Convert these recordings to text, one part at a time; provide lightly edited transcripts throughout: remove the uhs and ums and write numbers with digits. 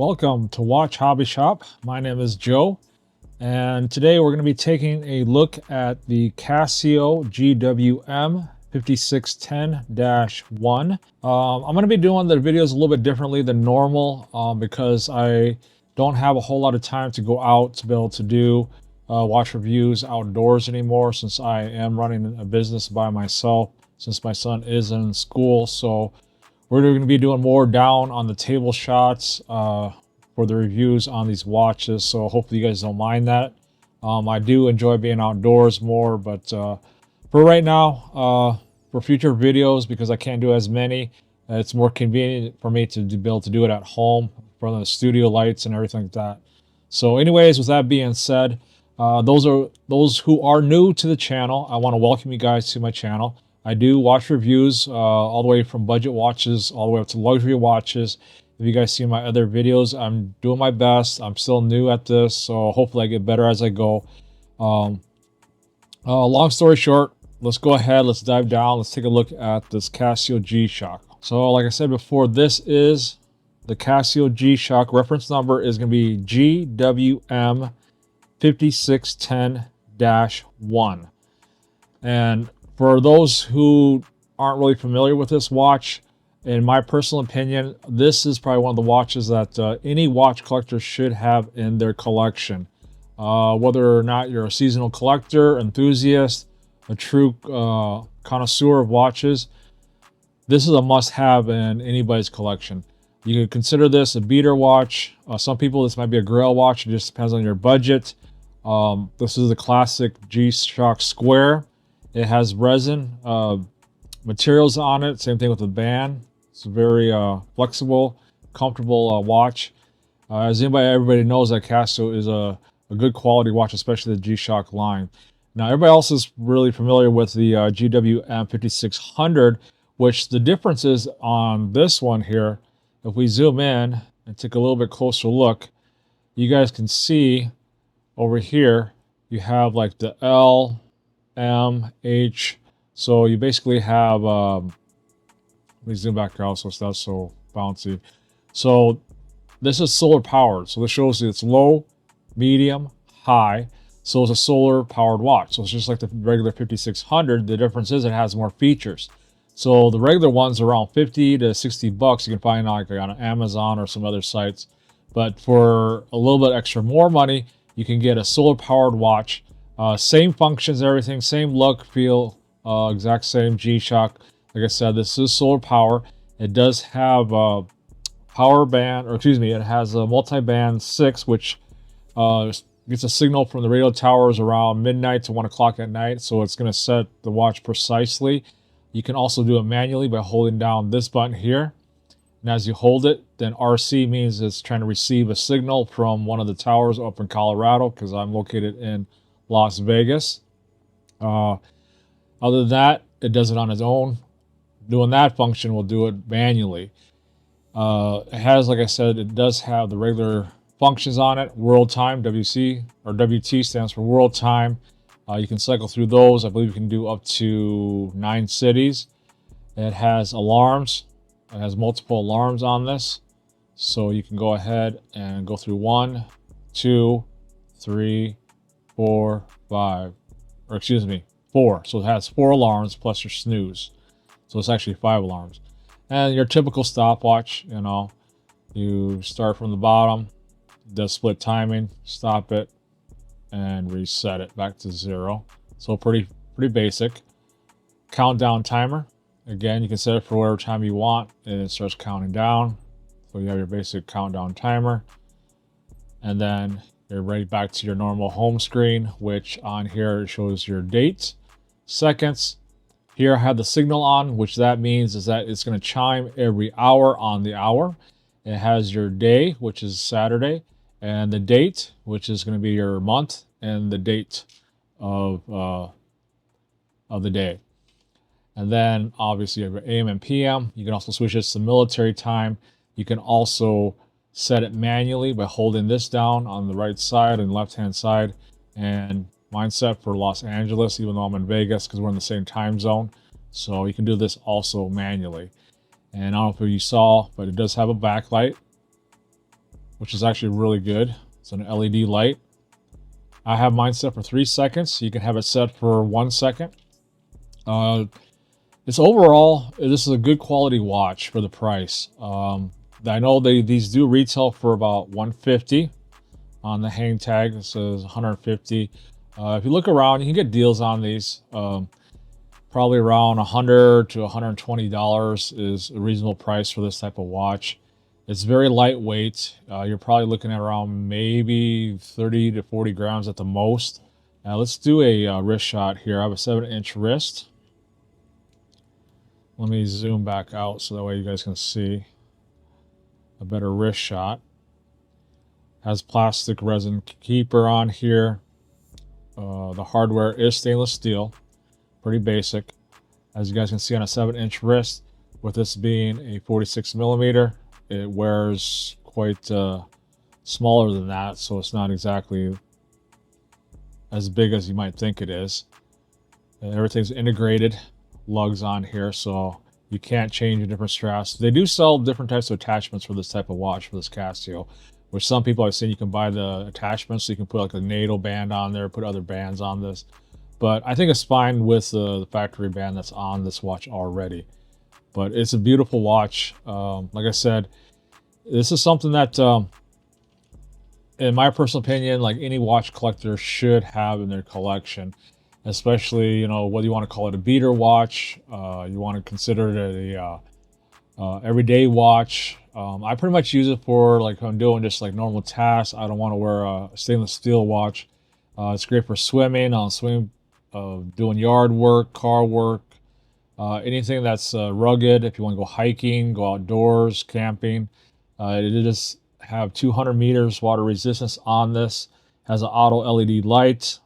Welcome to Watch Hobby Shop. My name is Joe, and today we're going to be taking a look at the Casio GWM5610-1. I'm going to be doing the videos a little bit differently than normal because I don't have a whole lot of time to go out to be able to do watch reviews outdoors anymore, since I am running a business by myself since my son is in school. So we're going to be doing more down on the table shots for the reviews on these watches. So hopefully you guys don't mind that. I do enjoy being outdoors more, but for right now, for future videos, because I can't do as many, it's more convenient for me to be able to do it at home from the studio lights and everything like that. So anyways, with that being said, those who are new to the channel, I want to welcome you guys to my channel. I do watch reviews all the way from budget watches all the way up to luxury watches. If you guys see my other videos, I'm doing my best. I'm still new at this, so hopefully I get better as I go. Long story short, let's go ahead, let's dive down, let's take a look at this Casio G-Shock. So like I said before, this is the Casio G-Shock. Reference number is going to be GWM5610-1. And for those who aren't really familiar with this watch, in my personal opinion, this is probably one of the watches that any watch collector should have in their collection. Whether or not you're a seasonal collector, enthusiast, a true connoisseur of watches, this is a must-have in anybody's collection. You could consider this a beater watch. Some people, this might be a grail watch. It just depends on your budget. This is the classic G-Shock Square. It has resin materials on it. Same thing with the band. It's a very flexible, comfortable watch. As everybody knows, that Casio is a good quality watch, especially the G-Shock line. Now, everybody else is really familiar with the GWM5600, which the difference is on this one here. If we zoom in and take a little bit closer look, you guys can see over here, you have like the L, M, H. So you basically have, let me zoom back out so it's not so bouncy. So this is solar powered. So this shows you it's low, medium, high. So it's a solar powered watch. So it's just like the regular 5600. The difference is it has more features. So the regular ones are around 50 to 60 bucks. You can find like on Amazon or some other sites. But for a little bit extra more money, you can get a solar powered watch. Same functions, everything, same look, feel, exact same G-Shock. Like I said, this is solar power. It does have a power band, or excuse me, it has a multi-band 6, which gets a signal from the radio towers around midnight to 1 o'clock at night. So it's going to set the watch precisely. You can also do it manually by holding down this button here. And as you hold it, then RC means it's trying to receive a signal from one of the towers up in Colorado, because I'm located in Las Vegas. Other than that, it does it on its own. Doing that function will do it manually. It has, like I said, it does have the regular functions on it. World time, WC, or WT stands for world time. You can cycle through those. I believe you can do up to 9 cities. It has alarms. It has multiple alarms on this. So you can go ahead and go through 1, 2, 3, 4, 5, or excuse me, 4. So it has 4 alarms plus your snooze. So it's actually 5 alarms. And your typical stopwatch, you know, you start from the bottom, does split timing, stop it, and reset it back to 0. So pretty basic. Countdown timer. Again, you can set it for whatever time you want, and it starts counting down. So you have your basic countdown timer. And then you're right back to your normal home screen, which on here shows your dates, seconds. Here I have the signal on, which that means is that it's going to chime every hour on the hour. It has your day, which is Saturday, and the date, which is going to be your month, and the date of the day. And then obviously you have your AM and PM. You can also switch this to military time. You can also set it manually by holding this down on the right side and left hand side. And mine's set for Los Angeles, even though I'm in Vegas, because we're in the same time zone. So you can do this also manually. And I don't know if you saw, but it does have a backlight. which is actually really good. It's an LED light. I have mine set for 3 seconds. You can have it set for 1 second. It's overall, this is a good quality watch for the price. I know these do retail for about $150 on the hang tag. It says $150. If you look around, you can get deals on these. Probably around $100 to $120 is a reasonable price for this type of watch. It's very lightweight. You're probably looking at around maybe 30 to 40 grams at the most. Now let's do a wrist shot here. I have a 7-inch wrist. Let me zoom back out so that way you guys can see a better wrist shot. Has plastic resin keeper on here. The hardware is stainless steel. Pretty basic. As you guys can see on a 7-inch wrist, with this being a 46 millimeter, it wears quite smaller than that, so it's not exactly as big as you might think it is. And everything's integrated lugs on here, so you can't change the different straps. They do sell different types of attachments for this type of watch, for this Casio, which some people have seen you can buy the attachments, so you can put like a NATO band on there, put other bands on this. But I think it's fine with the factory band that's on this watch already. But it's a beautiful watch. Like I said, this is something that, in my personal opinion, like any watch collector should have in their collection. Especially, you know, whether you want to call it a beater watch, you want to consider it a everyday watch. I pretty much use it for like I'm doing just like normal tasks. I don't want to wear a stainless steel watch. It's great for swimming, doing yard work, car work, anything that's rugged. If you want to go hiking, go outdoors, camping, it just have 200 meters water resistance on this. Has an auto LED light.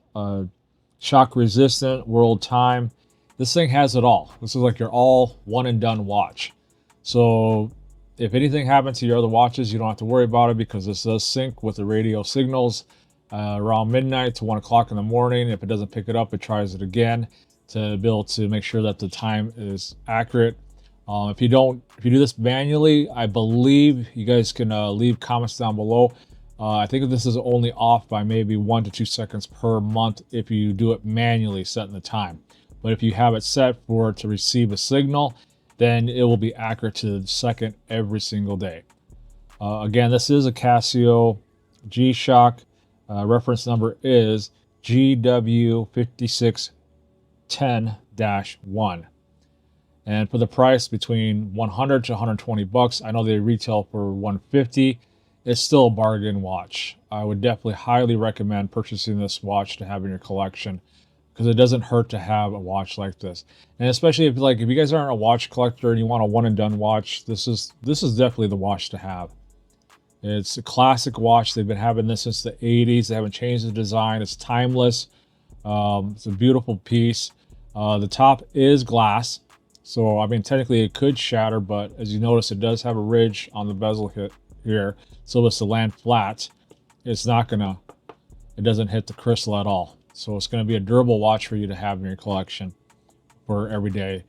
Shock resistant, world time. This thing has it all. This is like your all one and done watch. So if anything happens to your other watches, you don't have to worry about it, because this does sync with the radio signals around midnight to 1 o'clock in the morning. If it doesn't pick it up, it tries it again to be able to make sure that the time is accurate. If you do this manually, I believe you guys can leave comments down below. I think this is only off by maybe 1 to 2 seconds per month if you do it manually, setting the time. But if you have it set for it to receive a signal, then it will be accurate to the second every single day. Again, this is a Casio G-Shock. Reference number is GWM5610-1. And for the price between 100 to 120 bucks, I know they retail for 150. It's still a bargain watch. I would definitely highly recommend purchasing this watch to have in your collection, because it doesn't hurt to have a watch like this. And especially if you guys aren't a watch collector and you want a one and done watch, this is definitely the watch to have. It's a classic watch. They've been having this since the 80s. They haven't changed the design. It's timeless. It's a beautiful piece. The top is glass, so I mean technically it could shatter, but as you notice, it does have a ridge on the bezel here. So it's to land flat, it doesn't hit the crystal at all. So it's going to be a durable watch for you to have in your collection for every day.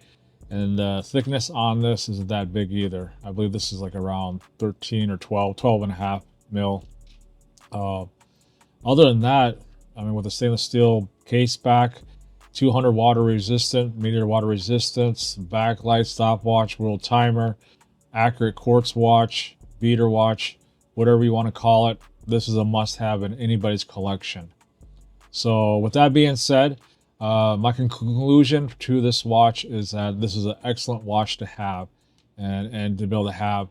And the thickness on this isn't that big either. I believe this is like around 13 or 12 and a half mil. Other than that, I mean, with the stainless steel case back, 200 water resistant, meter water resistance, backlight, stopwatch, world timer, accurate quartz watch, beater watch, whatever you want to call it, this is a must-have in anybody's collection. So with that being said, my conclusion to this watch is that this is an excellent watch to have and to be able to have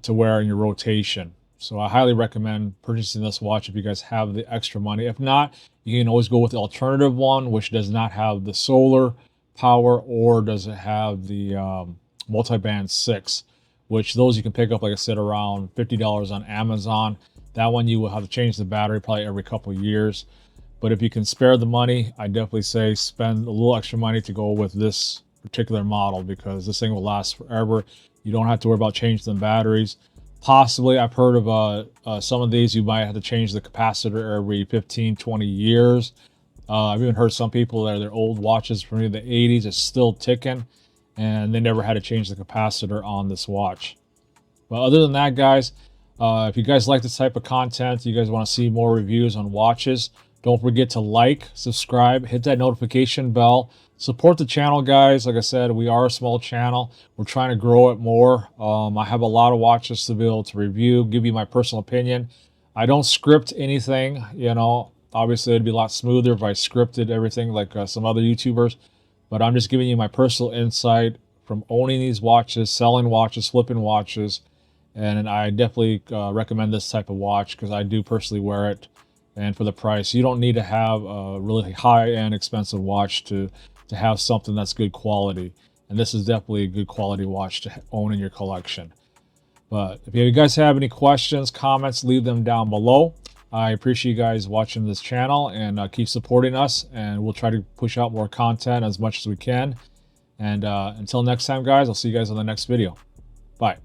to wear in your rotation. So I highly recommend purchasing this watch if you guys have the extra money. If not, you can always go with the alternative one, which does not have the solar power or does it have the multi-band 6. Which those you can pick up, like I said, around $50 on Amazon. That one you will have to change the battery probably every couple of years. But if you can spare the money, I definitely say spend a little extra money to go with this particular model, because this thing will last forever. You don't have to worry about changing the batteries. Possibly, I've heard of some of these, you might have to change the capacitor every 15, 20 years. I've even heard some people that their old watches from the 80s is still ticking, and they never had to change the capacitor on this watch. But other than that, guys, If you guys like this type of content, you guys want to see more reviews on watches, don't forget to like, subscribe, hit that notification bell. Support the channel, guys. Like I said, we are a small channel. We're trying to grow it more. I have a lot of watches to be able to review, give you my personal opinion. I don't script anything, you know. Obviously, it'd be a lot smoother if I scripted everything like some other YouTubers. But I'm just giving you my personal insight from owning these watches, selling watches, flipping watches. And I definitely recommend this type of watch because I do personally wear it. And for the price, you don't need to have a really high-end expensive watch to have something that's good quality. And this is definitely a good quality watch to own in your collection. But if you guys have any questions, comments, leave them down below. I appreciate you guys watching this channel, and keep supporting us, and we'll try to push out more content as much as we can. And until next time, guys, I'll see you guys on the next video. Bye.